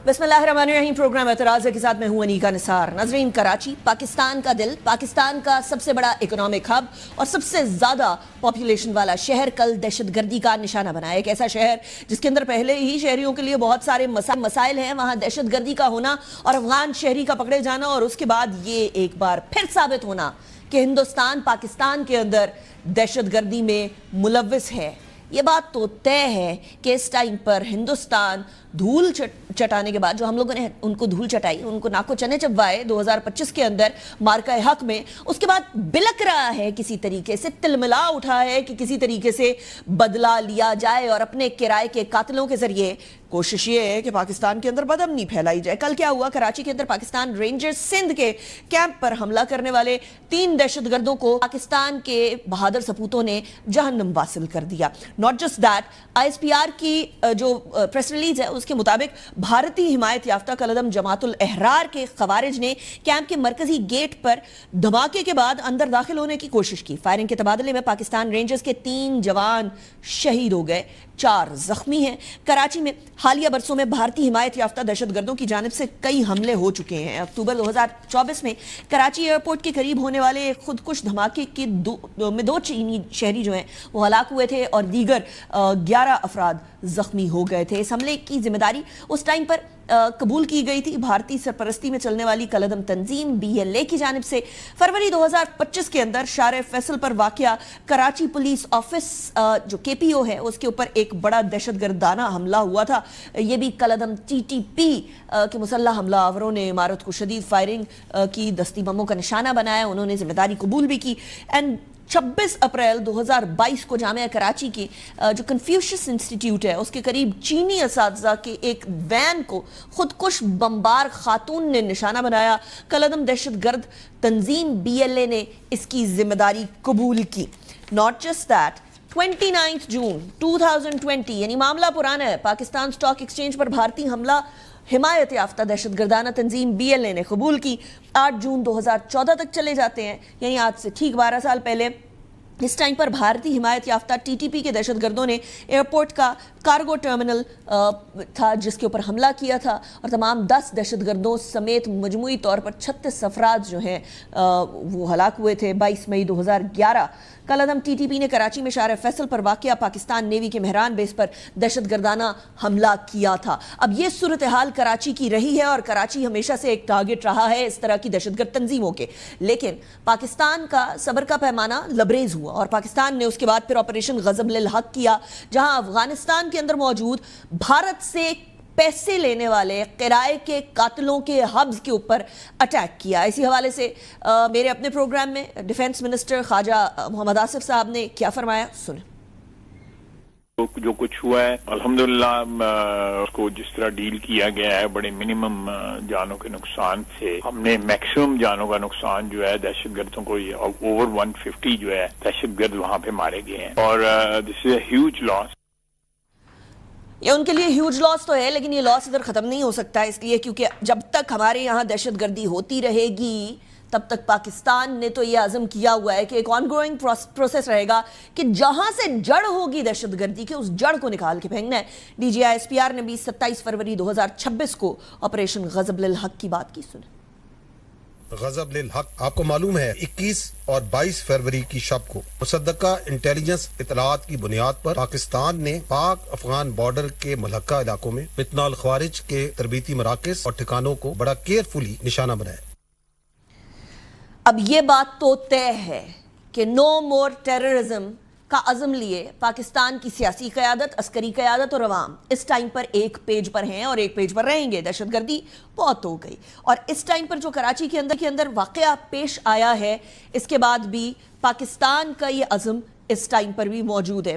बिस्मिल्लाहिर्रहमानिर्रहीम। प्रोग्राम एतराज़ के साथ मैं हूं अनीका निसार। नाज़रीन, कराची पाकिस्तान का दिल, पाकिस्तान का सबसे बड़ा इकोनॉमिक हब और सबसे ज़्यादा पॉपुलेशन वाला शहर कल दहशतगर्दी का निशाना बना। एक ऐसा शहर जिसके अंदर पहले ही शहरियों के लिए बहुत सारे मसाइल हैं, वहाँ दहशतगर्दी का होना और अफगान शहरी का पकड़े जाना और उसके बाद ये एक बार फिर साबित होना कि हिंदुस्तान पाकिस्तान के अंदर दहशतगर्दी में मुलव्विस है। ये बात तो तय है कि इस टाइम पर हिंदुस्तान धूल चटाने के बाद, जो हम लोगों ने उनको धूल चटाई, उनको नाको चने चबवाए 2025 के अंदर मार्का हक में, उसके बाद बिलक रहा है, किसी तरीके से तिलमिला उठा है कि किसी तरीके से बदला लिया जाए और अपने किराए के कातिलों के जरिए कोशिश ये है कि पाकिस्तान के अंदर बदअमनी फैलाई जाए। कल क्या हुआ? कराची के अंदर पाकिस्तान रेंजर्स सिंध के कैंप पर हमला करने वाले 3 दहशतगर्दों को पाकिस्तान के बहादुर सपूतों ने जहन्नम वासिल कर दिया। नॉट जस्ट दैट, ISPR की जो प्रेस रिलीज है उसके मुताबिक भारतीय हिमायत याफ्ता कलदम जमातुल अहरार के खवारिज ने कैंप के मरकजी गेट पर धमाके के बाद अंदर दाखिल होने की कोशिश की। फायरिंग के तबादले में पाकिस्तान रेंजर्स के 3 जवान शहीद हो गए, 4 जख्मी हैं। कराची में हालिया बरसों में भारतीय हिमायत याफ्ता दहशतगर्दों की जानिब से कई हमले हो चुके हैं। अक्टूबर 2024 में कराची एयरपोर्ट के करीब होने वाले खुदकुश धमाके के में 2 चीनी शहरी जो हैं वो हलाक हुए थे और दीगर 11 अफराद जख्मी हो गए थे। इस हमले की जिम्मेदारी उस टाइम पर कबूल की गई थी भारतीय सरपरस्ती में चलने वाली कलदम तंजीम BLA की जानिब से। फरवरी 2025 के अंदर शारे फैसल पर वाक़या कराची पुलिस ऑफिस जो KPO है उसके ऊपर एक बड़ा दहशतगर्दाना हमला हुआ था। ये भी कलदम TTP के मुसल्लह हमलावरों ने इमारत को शदीद फायरिंग की, दस्ती बमों का निशाना बनाया, उन्होंने जिम्मेदारी कबूल भी की। एंड 26 अप्रैल 2022 को जामिया कराची की जो कन्फ्यूशियस इंस्टीट्यूट है उसके करीब चीनी असातिज़ा के एक वैन को खुदकुश बमबार खातून ने निशाना बनाया। कलदम दहशतगर्द तंजीम BLA ने इसकी जिम्मेदारी कबूल की। नॉट जस्ट दैट, 29 जून 2020, यानी मामला पुराना है, पाकिस्तान स्टॉक एक्सचेंज पर भारतीय हमला हिमायत याफ्ता दहशतगर्दाना तंजीम BLA ने कबूल की। 8 जून 2014 तक चले जाते हैं, यानी आज से ठीक 12 साल पहले। इस टाइम पर भारतीय हिमायत याफ्ता TTP के दहशतगर्दों ने एयरपोर्ट का कार्गो टर्मिनल था जिसके ऊपर हमला किया था और तमाम 10 दहशतगर्दों समेत मजमूई तौर पर 36 अफराद जो हैं वो हलाक हुए थे। 22 मई 2011 कलदम TTP ने कराची में शारे फैसल पर वाक़या पाकिस्तान नेवी के मेहरान बेस पर दहशतगर्दाना हमला किया था। अब ये सूरत हाल कराची की रही है और कराची हमेशा से एक टारगेट रहा है इस तरह की दहशतगर्द तंजीमों के। लेकिन पाकिस्तान का सब्र का पैमाना लबरेज हुआ और पाकिस्तान ने उसके बाद फिर ऑपरेशन गज़ब-उल हक किया, जहां अफगानिस्तान के अंदर मौजूद भारत से पैसे लेने वाले किराए के कातिलों के हब्स के ऊपर अटैक किया। इसी हवाले से मेरे अपने प्रोग्राम में डिफेंस मिनिस्टर ख्वाजा मोहम्मद आसिफ साहब ने क्या फरमाया, सुने। जो कुछ हुआ है अल्हम्दुलिल्लाह उसको जिस तरह डील किया गया है, बड़े मिनिमम जानों के नुकसान से हमने मैक्सिमम जानों का नुकसान जो है दहशतगर्दों को ओवर 150 जो है दहशतगर्द वहां पे मारे गए हैं और this is a huge loss. ये उनके लिए ह्यूज लॉस तो है, लेकिन ये लॉस इधर ख़त्म नहीं हो सकता, इसलिए क्योंकि जब तक हमारे यहाँ दहशतगर्दी होती रहेगी तब तक पाकिस्तान ने तो ये आज़म किया हुआ है कि एक ऑनगोइंग प्रोसेस रहेगा कि जहां से जड़ होगी दहशतगर्दी के उस जड़ को निकाल के फेंकना है। DG ISPR ने 27 फरवरी 2026 को ऑपरेशन गज़ब-उल हक की बात की, सुने। गज़ब-उल हक, आपको मालूम है 21 और 22 फरवरी की शब को मुसद्दका इंटेलिजेंस इतलात की बुनियाद पर पाकिस्तान ने पाक अफगान बॉर्डर के मुल्हका इलाकों में फितनाल ख्वारिज के तरबीती मराकज़ और ठिकानों को बड़ा केयरफुली निशाना बनाया। अब ये बात तो तय है कि नो मोर टेररिज्म का अज़म लिए पाकिस्तान की सियासी क़यादत, अस्करी क़यादत और अवाम इस टाइम पर एक पेज पर हैं और एक पेज पर रहेंगे। दहशतगर्दी बहुत हो गई और इस टाइम पर जो कराची के अंदर वाक़या पेश आया है, इसके बाद भी पाकिस्तान का ये अज़म इस टाइम पर भी मौजूद है।